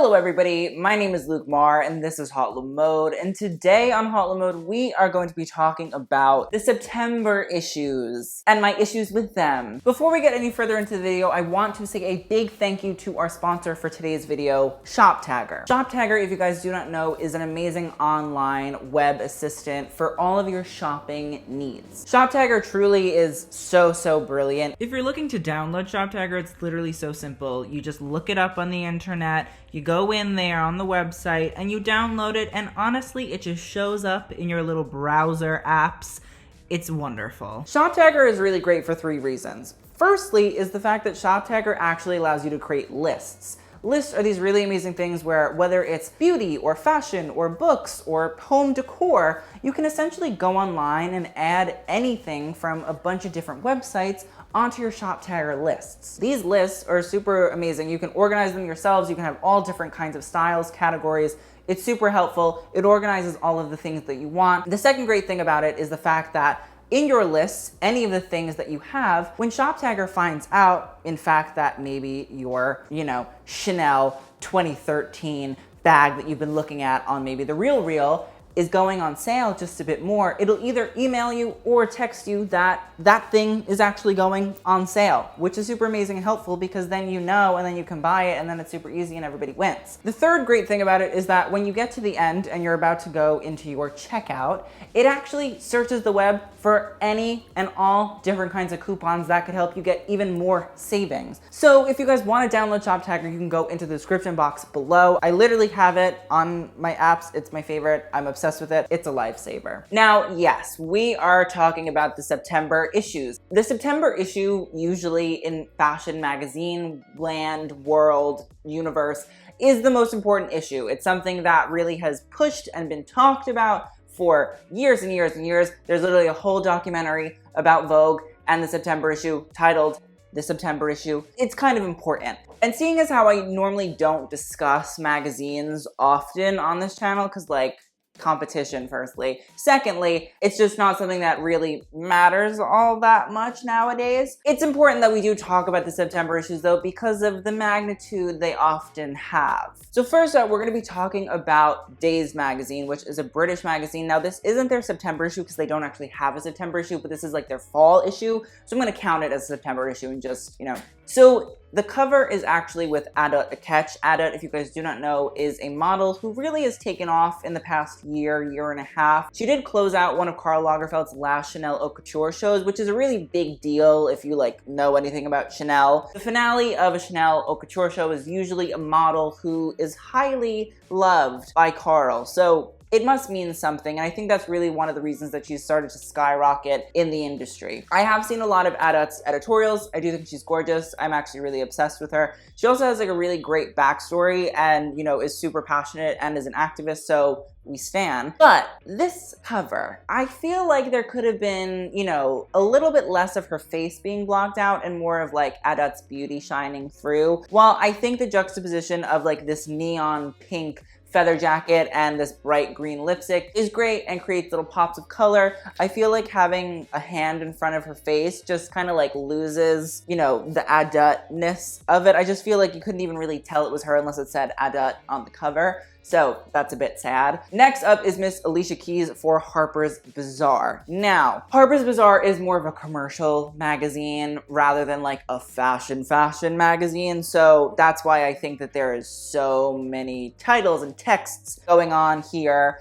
Hello everybody, my name is Luke Marr and this is Hot Mode, and today on Hot Mode we are going to be talking about the September issues and my issues with them. Before we get any further into the video, I want to say a big thank you to our sponsor for today's video, Shoptagr. Shoptagr, if you guys do not know, is an amazing online web assistant for all of your shopping needs. Shoptagr truly is so brilliant. If you're looking to download Shoptagr, it's literally so simple. You just look it up on the internet, you go in there on the website and you download it, and honestly it just shows up in your little browser apps. It's wonderful. Shoptagr is really great for three reasons. Firstly is the fact that Shoptagr actually allows you to create lists. Lists are these really amazing things where whether it's beauty or fashion or books or home decor, you can essentially go online and add anything from a bunch of different websites onto your Shoptagr lists. These lists are super amazing. You can organize them yourselves. You can have all different kinds of styles, categories. It's super helpful. It organizes all of the things that you want. The second great thing about it is the fact that in your lists, any of the things that you have, when Shoptagr finds out, in fact, that maybe your, Chanel 2013 bag that you've been looking at on maybe the RealReal is going on sale just a bit more, it'll either email you or text you that that thing is actually going on sale, which is super amazing and helpful because then you know and then you can buy it and then it's super easy and everybody wins. The third great thing about it is that when you get to the end and you're about to go into your checkout, it actually searches the web for any and all different kinds of coupons that could help you get even more savings. So if you guys want to download Shoptagr, you can go into the description box below. I literally have it on my apps. It's my favorite. I'm obsessed with it. It's a lifesaver. Now, yes, we are talking about the September issues. The September issue, usually in fashion magazine land, world, universe, is the most important issue. It's something that really has pushed and been talked about for years and years and years. There's literally a whole documentary about Vogue and the September issue titled The September Issue. It's kind of important. And seeing as how I normally don't discuss magazines often on this channel, because competition firstly. Secondly, it's just not something that really matters all that much nowadays. It's important that we do talk about the September issues though because of the magnitude they often have. So first up, we're going to be talking about Dazed magazine, which is a British magazine. Now this isn't their September issue because they don't actually have a September issue, but this is like their fall issue. So I'm going to count it as a September issue and just, So the cover is actually with Adut, Akech. Adut, if you guys do not know, is a model who really has taken off in the past year and a half. She did close out one of Karl Lagerfeld's last Chanel Haute Couture shows, which is a really big deal if you know anything about Chanel. The finale of a Chanel Haute Couture show is usually a model who is highly loved by Karl. So it must mean something, and I think that's really one of the reasons that she's started to skyrocket in the industry. I have seen a lot of Adut's editorials. I do think she's gorgeous. I'm actually really obsessed with her. She also has a really great backstory and, is super passionate and is an activist, so we stan. But this cover, I feel like there could have been, a little bit less of her face being blocked out and more of Adut's beauty shining through. While I think the juxtaposition of this neon pink feather jacket and this bright green lipstick is great and creates little pops of color, I feel like having a hand in front of her face just kind of loses, the Adut-ness of it. I just feel like you couldn't even really tell it was her unless it said Adut on the cover. So that's a bit sad. Next up is Miss Alicia Keys for Harper's Bazaar. Now, Harper's Bazaar is more of a commercial magazine rather than a fashion magazine. So that's why I think that there is so many titles and texts going on here.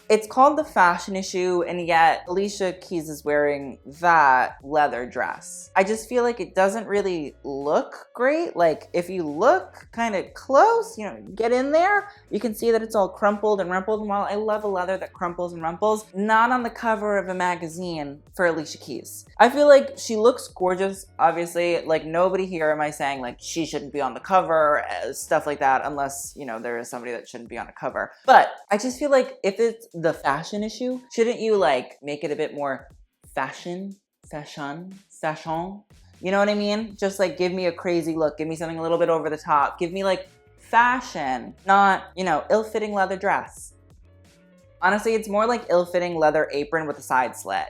It's called the fashion issue, and yet Alicia Keys is wearing that leather dress. I just feel like it doesn't really look great. If you look kind of close, get in there, you can see that it's all crumpled and rumpled. And while I love a leather that crumples and rumples, not on the cover of a magazine for Alicia Keys. I feel like she looks gorgeous, obviously. Nobody here am I saying she shouldn't be on the cover, stuff like that, unless, there is somebody that shouldn't be on a cover. But I just feel like if it's the fashion issue, shouldn't you make it a bit more fashion? You know what I mean? Just give me a crazy look. Give me something a little bit over the top. Give me fashion, not, ill-fitting leather dress. Honestly, it's more ill-fitting leather apron with a side slit.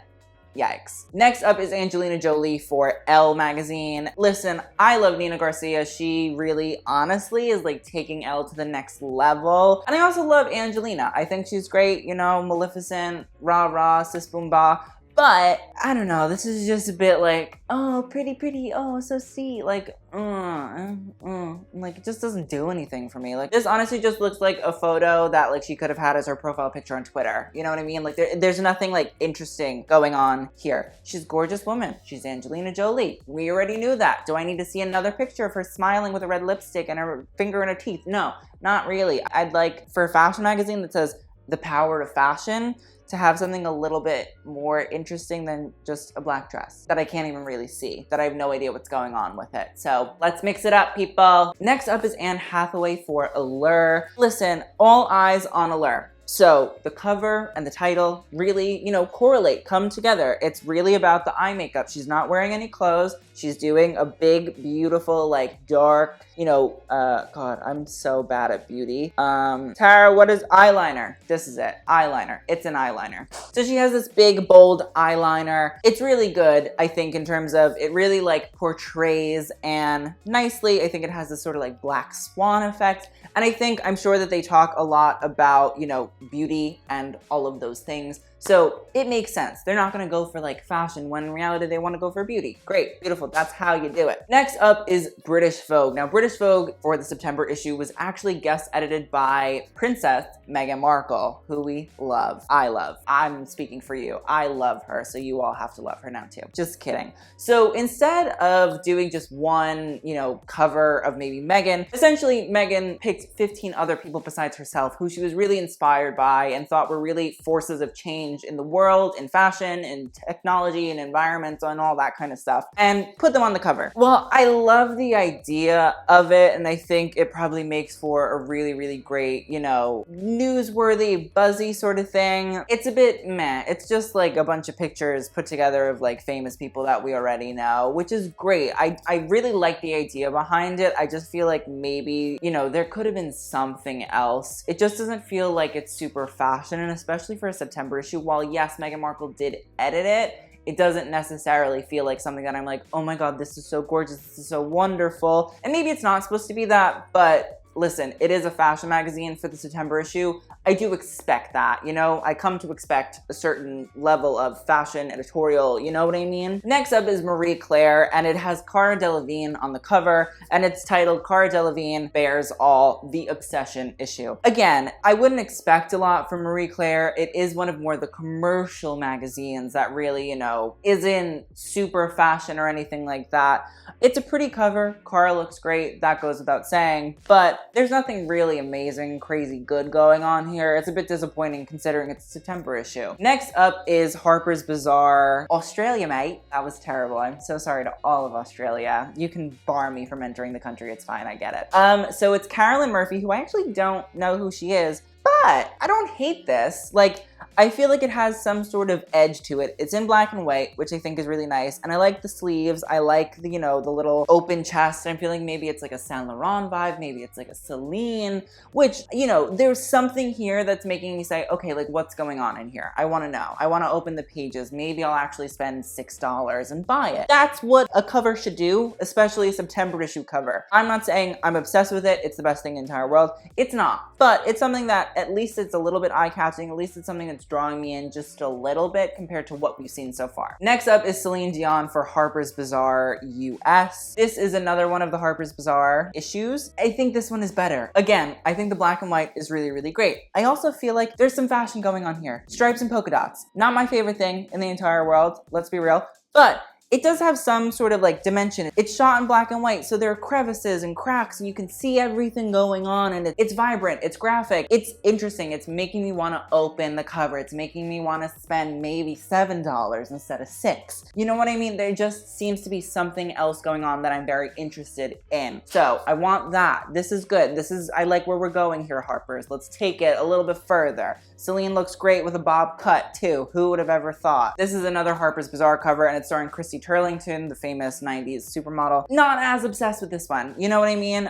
Yikes. Next up is Angelina Jolie for Elle magazine. Listen, I love Nina Garcia. She really, honestly, is like taking Elle to the next level. And I also love Angelina. I think she's great, you know, Maleficent, rah rah, sis boom bah. But, I don't know, this is just a bit like, oh, pretty, oh, so sweet, like, like, it just doesn't do anything for me. Like, this honestly just looks like a photo that, like, she could have had as her profile picture on Twitter. You know what I mean? Like, there's nothing, like, interesting going on here. She's a gorgeous woman. She's Angelina Jolie. We already knew that. Do I need to see another picture of her smiling with a red lipstick and her finger in her teeth? No, not really. I'd like, for a fashion magazine that says, the power of fashion, to have something a little bit more interesting than just a black dress that I can't even really see, that I have no idea what's going on with it. So let's mix it up, people. Next up is Anne Hathaway for Allure. Listen, all eyes on Allure. So the cover and the title really, you know, correlate, come together. It's really about the eye makeup. She's not wearing any clothes. She's doing a big, beautiful, like dark, you know, God, I'm so bad at beauty. Tara, what is eyeliner? This is it, eyeliner. It's an eyeliner. So she has this big, bold eyeliner. It's really good, I think, in terms of it really like portrays Anne nicely. I think it has this sort of like black swan effect. And I think, I'm sure that they talk a lot about, you know, beauty and all of those things. So it makes sense. They're not gonna go for like fashion when in reality they wanna go for beauty. Great, beautiful, that's how you do it. Next up is British Vogue. Now British Vogue for the September issue was actually guest edited by Princess Meghan Markle, who we love. I love. I'm speaking for you. I love her, so you all have to love her now too. Just kidding. So instead of doing just one, you know, cover of maybe Meghan, essentially Meghan picked 15 other people besides herself who she was really inspired by and thought were really forces of change in the world, in fashion, in technology, and environment, and all that kind of stuff, and put them on the cover. Well, I love the idea of it, and I think it probably makes for a really, really great, you know, newsworthy, buzzy sort of thing. It's a bit meh. It's just like a bunch of pictures put together of like famous people that we already know, which is great. I really like the idea behind it. I just feel like maybe, you know, there could have been something else. It just doesn't feel like it's super fashion, and especially for a September issue, while yes, Meghan Markle did edit it, it doesn't necessarily feel like something that I'm like, oh my God, this is so gorgeous, this is so wonderful. And maybe it's not supposed to be that, but listen, it is a fashion magazine for the September issue. I do expect that, you know? I come to expect a certain level of fashion editorial, you know what I mean? Next up is Marie Claire, and it has Cara Delevigne on the cover, and it's titled Cara Delevigne Bears All, the Obsession issue. Again, I wouldn't expect a lot from Marie Claire. It is one of more the commercial magazines that really, you know, isn't super fashion or anything like that. It's a pretty cover. Cara looks great, that goes without saying, but there's nothing really amazing, crazy good going on here. It's a bit disappointing considering it's a September issue. Next up is Harper's Bazaar. Australia, mate. That was terrible. I'm so sorry to all of Australia. You can bar me from entering the country. It's fine. I get it. So it's Carolyn Murphy, who I actually don't know who she is, but I don't hate this. Like, I feel like it has some sort of edge to it. It's in black and white, which I think is really nice. And I like the sleeves. I like the, you know, the little open chest. I'm feeling maybe it's like a Saint Laurent vibe. Maybe it's like a Celine, which, you know, there's something here that's making me say, okay, like what's going on in here? I want to know. I want to open the pages. Maybe I'll actually spend $6 and buy it. That's what a cover should do, especially a September issue cover. I'm not saying I'm obsessed with it. It's the best thing in the entire world. It's not, but it's something that at least it's a little bit eye-catching. At least it's something that's drawing me in just a little bit compared to what we've seen so far. Next up is Celine Dion for Harper's Bazaar US. This is another one of the Harper's Bazaar issues. I think this one is better. Again, I think the black and white is really, really great. I also feel like there's some fashion going on here. Stripes and polka dots. Not my favorite thing in the entire world, let's be real, but it does have some sort of like dimension. It's shot in black and white, so there are crevices and cracks and you can see everything going on, and it's vibrant, it's graphic, it's interesting. It's making me want to open the cover. It's making me want to spend maybe $7 instead of $6. You know what I mean? There just seems to be something else going on that I'm very interested in. So I want that. This is good. I like where we're going here, Harper's. Let's take it a little bit further. Celine looks great with a bob cut too. Who would have ever thought? This is another Harper's Bazaar cover, and it's starring Christy Christy Turlington, the famous 90s supermodel. Not as obsessed with this one. You know what I mean?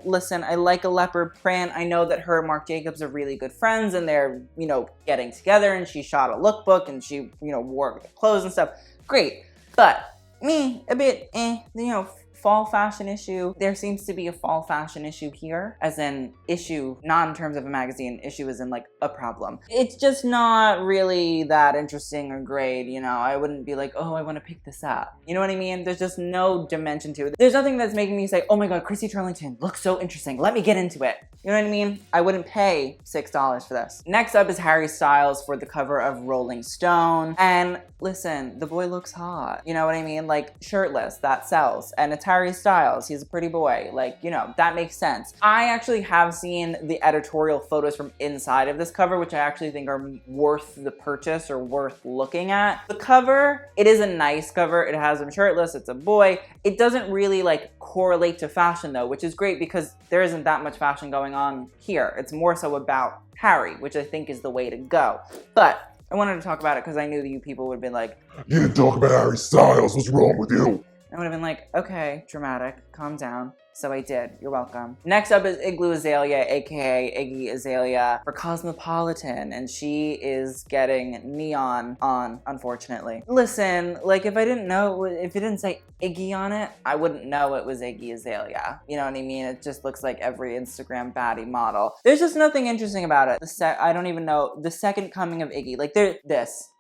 Listen, I like a leopard print. I know that her and Marc Jacobs are really good friends and they're, you know, getting together, and she shot a lookbook and she, you know, wore clothes and stuff. Great. But me, a bit, you know, fall fashion issue. There seems to be a fall fashion issue here, as in issue, not in terms of a magazine, issue as in like a problem. It's just not really that interesting or great, you know. I wouldn't be like, oh, I want to pick this up. You know what I mean? There's just no dimension to it. There's nothing that's making me say, oh my God, Christy Turlington looks so interesting. Let me get into it. You know what I mean? I wouldn't pay $6 for this. Next up is Harry Styles for the cover of Rolling Stone. And listen, the boy looks hot. You know what I mean? Like shirtless, that sells. And it's Harry Styles. He's a pretty boy. Like, you know, that makes sense. I actually have seen the editorial photos from inside of this cover, which I actually think are worth the purchase or worth looking at. The cover, it is a nice cover. It has him shirtless. It's a boy. It doesn't really like correlate to fashion though, which is great because there isn't that much fashion going on here. It's more so about Harry, which I think is the way to go. But I wanted to talk about it because I knew that you people would be like, you didn't talk about Harry Styles, what's wrong with you? I would have been like, okay, dramatic, calm down. So I did, you're welcome. Next up is Igloo Azealia, AKA Iggy Azealia for Cosmopolitan, and she is getting neon on, unfortunately. Listen, like if I didn't know, if it didn't say Iggy on it, I wouldn't know it was Iggy Azealia. You know what I mean? It just looks like every Instagram baddie model. There's just nothing interesting about it. I don't even know, the second coming of Iggy. Like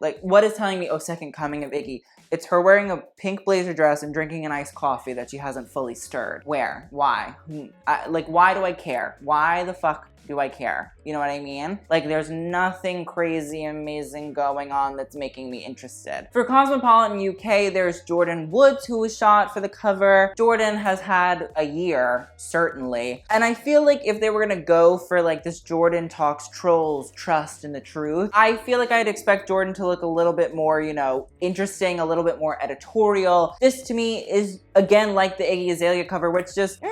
like what is telling me, oh, second coming of Iggy? It's her wearing a pink blazer dress and drinking an iced coffee that she hasn't fully stirred. Where? Why? Like, why do I care? Why the fuck do I care? You know what I mean? Like, there's nothing crazy amazing going on that's making me interested. For Cosmopolitan UK, there's Jordyn Woods, who was shot for the cover. Jordyn has had a year, certainly. And I feel like if they were gonna go for like this Jordyn talks trolls, trust, and the truth, I feel like I'd expect Jordyn to look a little bit more, you know, interesting, a little bit more editorial. This to me is, again, like the Iggy Azealia cover, which just,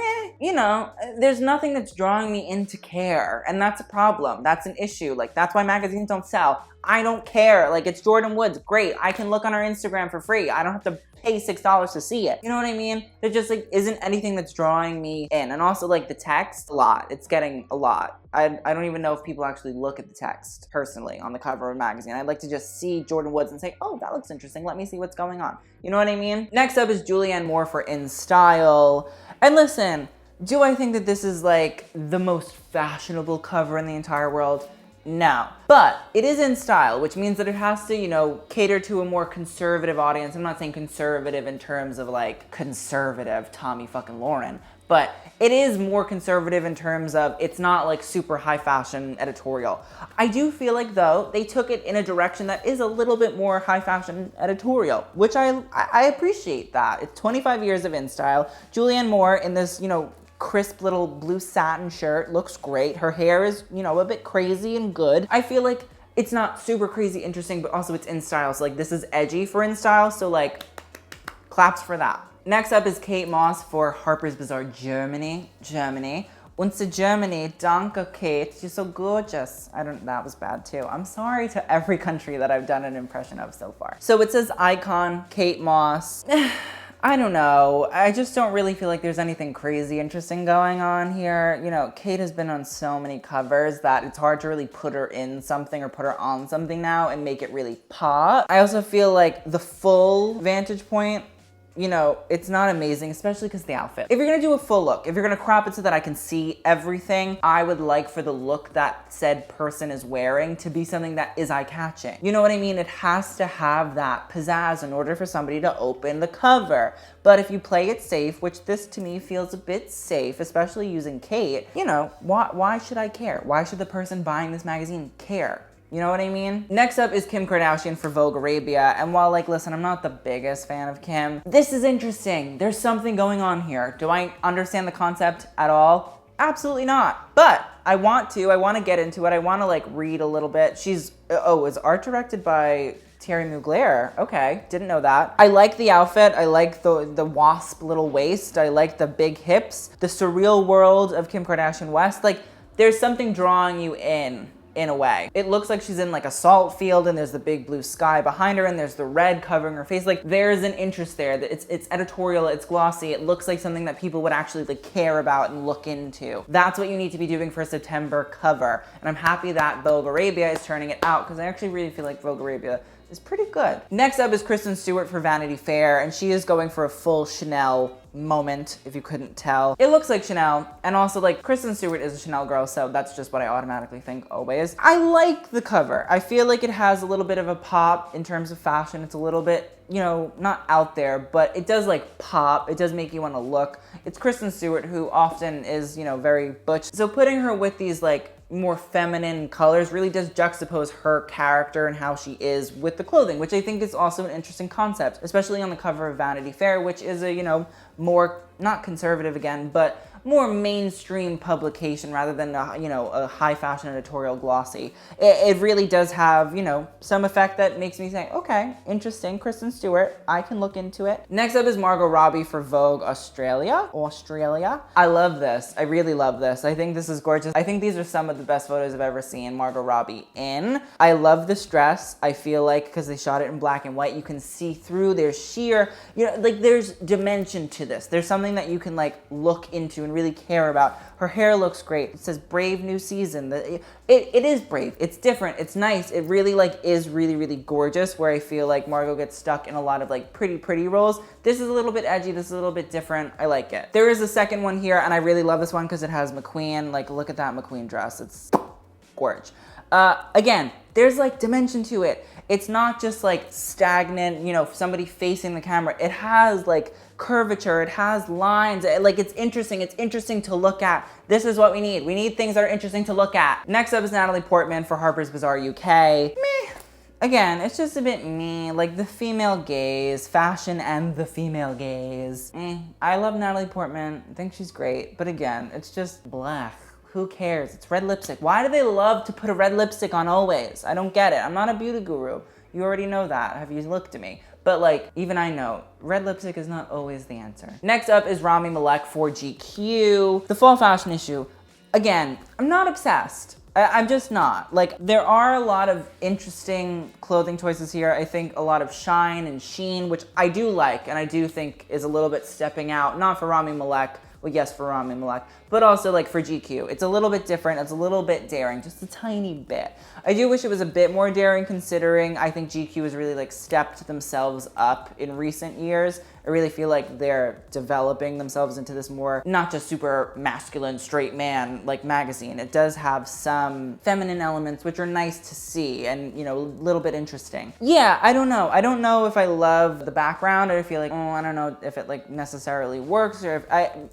you know, there's nothing that's drawing me in to care. And that's a problem. That's an issue. Like, that's why magazines don't sell. I don't care. Like, it's Jordyn Woods. Great. I can look on her Instagram for free. I don't have to pay $6 to see it. You know what I mean? There just like isn't anything that's drawing me in. And also like the text, a lot. It's getting a lot. I don't even know if people actually look at the text personally on the cover of a magazine. I'd like to just see Jordyn Woods and say, oh, that looks interesting. Let me see what's going on. You know what I mean? Next up is Julianne Moore for In Style. And listen, do I think that this is like the most fashionable cover in the entire world? No. But it is in style, which means that it has to, you know, cater to a more conservative audience. I'm not saying conservative in terms of like conservative Tommy fucking Lauren, but it is more conservative in terms of it's not like super high fashion editorial. I do feel like though, they took it in a direction that is a little bit more high fashion editorial, which I appreciate that. It's 25 years of In Style. Julianne Moore in this, you know, crisp little blue satin shirt looks great. Her hair is, you know, a bit crazy and good. I feel like it's not super crazy interesting, but also it's In Style. So like this is edgy for In Style. So like claps for that. Next up is Kate Moss for Harper's Bazaar Germany. Unser Germany, danke Kate, you're so gorgeous. That was bad too. I'm sorry to every country that I've done an impression of so far. So it says icon, Kate Moss. I don't know. I just don't really feel like there's anything crazy interesting going on here. You know, Kate has been on so many covers that it's hard to really put her in something or put her on something now and make it really pop. I also feel like the full vantage point, you know, it's not amazing, especially because the outfit. If you're gonna do a full look, if you're gonna crop it so that I can see everything, I would like for the look that said person is wearing to be something that is eye-catching. You know what I mean? It has to have that pizzazz in order for somebody to open the cover. But if you play it safe, which this to me feels a bit safe, especially using Kate, you know, why should I care? Why should the person buying this magazine care? You know what I mean? Next up is Kim Kardashian for Vogue Arabia. And while like, listen, I'm not the biggest fan of Kim, this is interesting. There's something going on here. Do I understand the concept at all? Absolutely not. But I want to get into it. I want to like read a little bit. Is art directed by Thierry Mugler. Okay, didn't know that. I like the outfit. I like the wasp little waist. I like the big hips. The surreal world of Kim Kardashian West. Like, there's something drawing you in in a way. It looks like she's in like a salt field and there's the big blue sky behind her and there's the red covering her face. Like there's an interest there. It's editorial, it's glossy. It looks like something that people would actually like care about and look into. That's what you need to be doing for a September cover. And I'm happy that Vogue Arabia is turning it out because I actually really feel like Vogue Arabia is pretty good. Next up is Kristen Stewart for Vanity Fair, and she is going for a full Chanel moment, if you couldn't tell. It looks like Chanel, and also like Kristen Stewart is a Chanel girl, so that's just what I automatically think always. I like the cover. I feel like it has a little bit of a pop in terms of fashion. It's a little bit, you know, not out there, but it does like pop. It does make you want to look. It's Kristen Stewart, who often is, you know, very butch. So putting her with these like more feminine colors really does juxtapose her character and how she is with the clothing, which I think is also an interesting concept, especially on the cover of Vanity Fair, which is a, you know, more, not conservative again, but more mainstream publication rather than a, you know, a high fashion editorial glossy. It really does have, you know, some effect that makes me say, okay, interesting, Kristen Stewart, I can look into it. Next up is Margot Robbie for Vogue Australia. I love this. I really love this. I think this is gorgeous. I think these are some of the best photos I've ever seen Margot Robbie in. I love this dress. I feel like because they shot it in black and white, you can see through. There's sheer, you know, like there's dimension to this. There's something that you can like look into and really care about. Her hair looks great. It says brave new season. It is brave. It's different. It's nice. It really like is really, really gorgeous, where I feel like Margot gets stuck in a lot of like pretty roles. This is a little bit edgy. This is a little bit different. I like it. There is a second one here, and I really love this one because it has McQueen. Like, look at that McQueen dress. It's gorge. Again, there's like dimension to it. It's not just like stagnant, you know, somebody facing the camera. It has like curvature, it has lines, like it's interesting to look at. This is what we need. We need things that are interesting to look at. Next up is Natalie Portman for Harper's Bazaar UK. Meh. Again, it's just a bit meh, like the female gaze, fashion and the female gaze. I love Natalie Portman, I think she's great, but again, it's just black. Who cares? It's red lipstick. Why do they love to put a red lipstick on always? I don't get it. I'm not a beauty guru. You already know that. Have you looked at me? But like, even I know, red lipstick is not always the answer. Next up is Rami Malek for GQ. The fall fashion issue. Again, I'm not obsessed. I'm just not. Like, there are a lot of interesting clothing choices here. I think a lot of shine and sheen, which I do like, and I do think is a little bit stepping out, not for Rami Malek, well, yes, for Rami Malek, but also like for GQ. It's a little bit different. It's a little bit daring, just a tiny bit. I do wish it was a bit more daring, considering I think GQ has really like stepped themselves up in recent years. I really feel like they're developing themselves into this more, not just super masculine, straight man like magazine. It does have some feminine elements, which are nice to see and, you know, a little bit interesting. Yeah, I don't know. I don't know if I love the background. I feel like, oh, I don't know if it like necessarily works, or if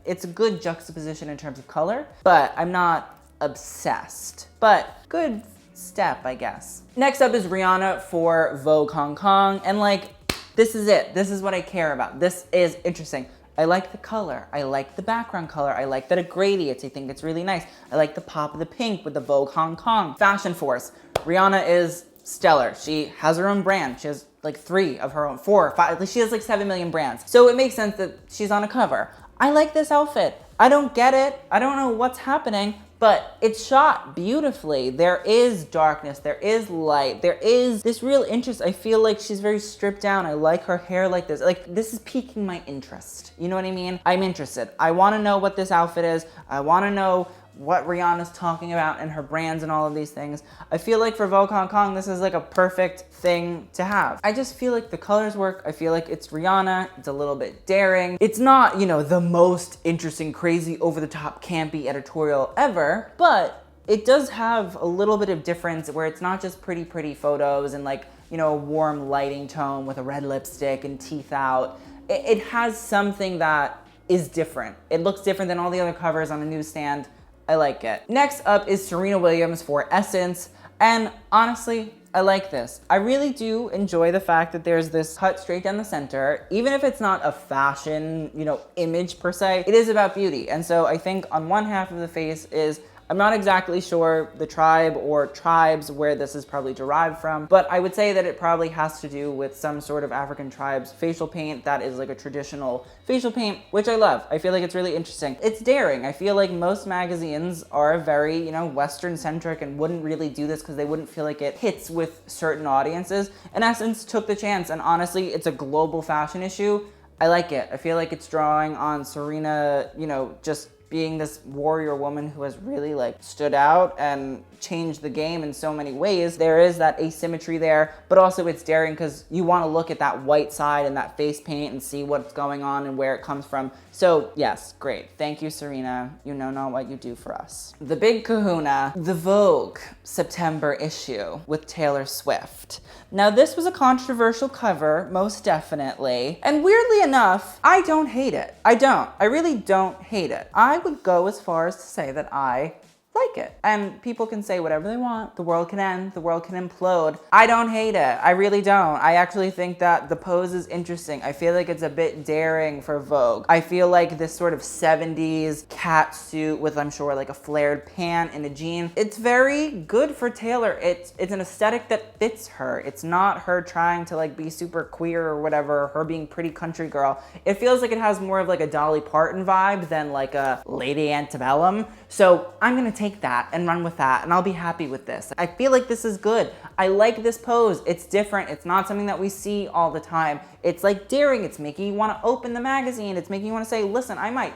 it's a good juxtaposition in terms of color, but I'm not obsessed. But good step, I guess. Next up is Rihanna for Vogue Hong Kong, and like, this is it. This is what I care about. This is interesting. I like the color. I like the background color. I like that it gradiates. I think it's really nice. I like the pop of the pink with the Vogue Hong Kong. Fashion Force. Rihanna is stellar. She has her own brand. She has like 3 of her own, 4 or 5. She has like 7 million brands. So it makes sense that she's on a cover. I like this outfit. I don't get it. I don't know what's happening, but it's shot beautifully. There is darkness, there is light, there is this real interest. I feel like she's very stripped down. I like her hair like this. Like, this is piquing my interest. You know what I mean? I'm interested. I wanna know what this outfit is. I wanna know what Rihanna's talking about and her brands and all of these things. I feel like for Vogue Hong Kong, this is like a perfect thing to have. I just feel like the colors work. I feel like it's Rihanna. It's a little bit daring. It's not, you know, the most interesting, crazy, over-the-top, campy editorial ever, but it does have a little bit of difference where it's not just pretty photos and like, you know, a warm lighting tone with a red lipstick and teeth out. It has something that is different. It looks different than all the other covers on a newsstand. I like it. Next up is Serena Williams for Essence. And honestly, I like this. I really do enjoy the fact that there's this cut straight down the center. Even if it's not a fashion, you know, image per se, it is about beauty. And so I think on one half of the face is I'm not exactly sure the tribe or tribes where this is probably derived from, but I would say that it probably has to do with some sort of African tribe's facial paint that is like a traditional facial paint, which I love. I feel like it's really interesting. It's daring. I feel like most magazines are very, you know, Western centric and wouldn't really do this because they wouldn't feel like it hits with certain audiences. In essence, took the chance, and honestly, it's a global fashion issue. I like it. I feel like it's drawing on Serena, you know, just being this warrior woman who has really like stood out and changed the game in so many ways. There is that asymmetry there, but also it's daring because you want to look at that white side and that face paint and see what's going on and where it comes from. So yes, great. Thank you, Serena. You know not what you do for us. The big kahuna, the Vogue September issue with Taylor Swift. Now this was a controversial cover, most definitely. And weirdly enough, I don't hate it. I really don't hate it. I would go as far as to say that I like it. And people can say whatever they want. The world can end, the world can implode. I don't hate it. I really don't. I actually think that the pose is interesting. I feel like it's a bit daring for Vogue. I feel like this sort of 70s cat suit with, I'm sure, like a flared pant and a jean. It's very good for Taylor. It's an aesthetic that fits her. It's not her trying to like be super queer or whatever, her being pretty country girl. It feels like it has more of like a Dolly Parton vibe than like a Lady Antebellum. So I'm gonna take that and run with that, and I'll be happy with this. I feel like this is good. I like this pose. It's different. It's not something that we see all the time. It's like daring. It's making you want to open the magazine. It's making you want to say, listen, I might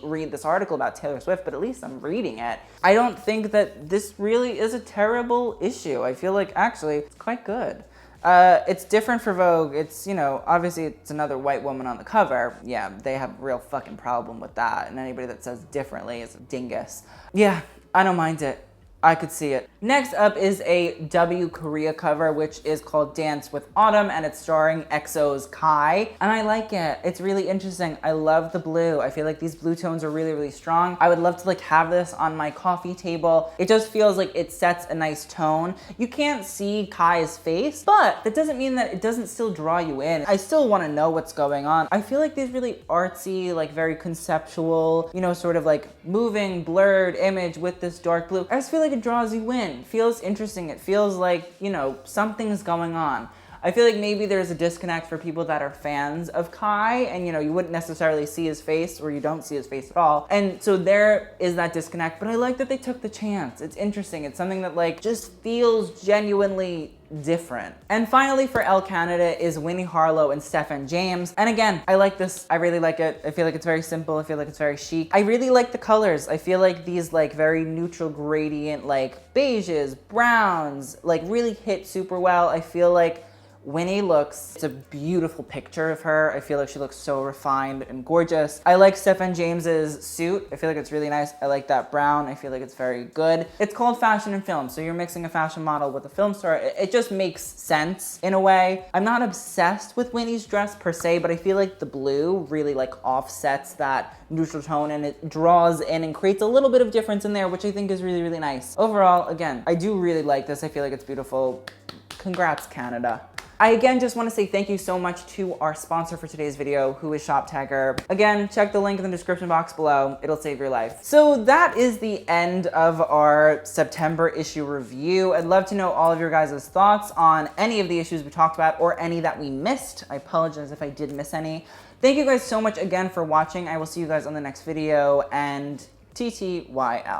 read this article about Taylor Swift, but at least I'm reading it. I don't think that this really is a terrible issue. I feel like actually it's quite good. It's different for Vogue. It's, you know, obviously it's another white woman on the cover. Yeah, they have a real fucking problem with that. And anybody that says differently is a dingus. Yeah, I don't mind it. I could see it. Next up is a W Korea cover, which is called Dance with Autumn, and it's starring EXO's Kai. And I like it. It's really interesting. I love the blue. I feel like these blue tones are really, really strong. I would love to like have this on my coffee table. It just feels like it sets a nice tone. You can't see Kai's face, but that doesn't mean that it doesn't still draw you in. I still want to know what's going on. I feel like these really artsy, like very conceptual, you know, sort of like moving, blurred image with this dark blue. I just feel like it draws you in. It feels interesting. It feels like, you know, something's going on. I feel like maybe there's a disconnect for people that are fans of Kai, and you know, you wouldn't necessarily see his face, or you don't see his face at all. And so there is that disconnect, but I like that they took the chance. It's interesting. It's something that like just feels genuinely different. And finally for Elle Canada is Winnie Harlow and Stephen James. And again, I like this. I really like it. I feel like it's very simple. I feel like it's very chic. I really like the colors. I feel like these like very neutral gradient, like beiges, browns, like really hit super well. I feel like Winnie looks, it's a beautiful picture of her. I feel like she looks so refined and gorgeous. I like Stephen James's suit. I feel like it's really nice. I like that brown. I feel like it's very good. It's called Fashion and Film, so you're mixing a fashion model with a film star. It just makes sense in a way. I'm not obsessed with Winnie's dress per se, but I feel like the blue really like offsets that neutral tone, and it draws in and creates a little bit of difference in there, which I think is really, really nice. Overall, again, I do really like this. I feel like it's beautiful. Congrats, Canada. I again just want to say thank you so much to our sponsor for today's video, who is Shoptagr. Again, check the link in the description box below. It'll save your life. So that is the end of our September issue review. I'd love to know all of your guys' thoughts on any of the issues we talked about or any that we missed. I apologize if I did miss any. Thank you guys so much again for watching. I will see you guys on the next video, and TTYL.